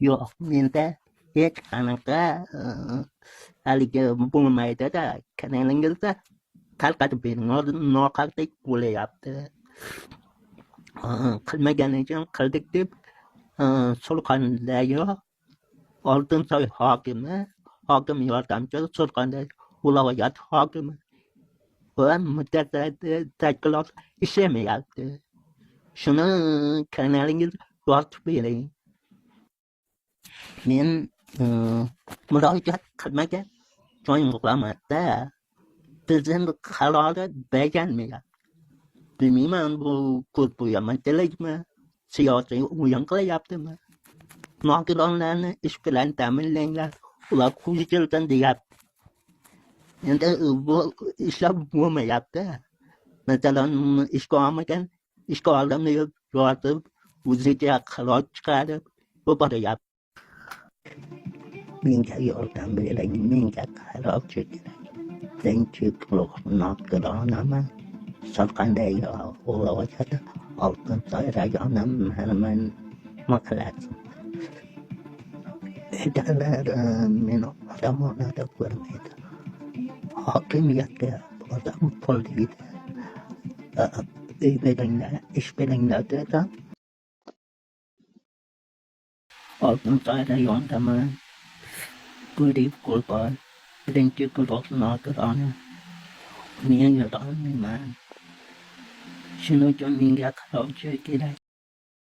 Yok menda hech qanaqa haligi bo'lmaydida kanalingizda tarqatib bering nohaqlik bo'layapti. Qilmagani uchun qildik deb Surxondaryo Oltinsoy hokim yordamchisi Surxondaryo viloyat hokimi va mutasaddi tashkilot ishlamayapti. Shuni kanalingiz yozib bering. Men murojaat qilmagan joyim qilmasda prezident qarori bajarmayapti. Bilmayman bu ko'zbo'yamachilikmi, siyosiy o'yin qilyaptimi? Nogironlarni ish bilan ta'minlanglar, ular qo'shilsin deyapti. Endi bu ishlab bo'lmayapti. Masalan, ishga olmagan, ishga oldim deb yozib, o'zicha qaror chiqarib yuboryapti. Menga yordam bering, menga qaror kerak. Birinchi guruh nogironaman. Surxondaryo viloyati Oltinsoy rayoni nima qilasizmi? Edalar meni omonatda ko'rmaydi. Hokimiyatga borsam pul deydi. Uy beringlar, ish beringlar desam, Oltinsoy rayonidaman. G'arib qurbon, birinchi guruh nogironi. Men yurolmayman. Shuning uchun menga qarovchi kerak.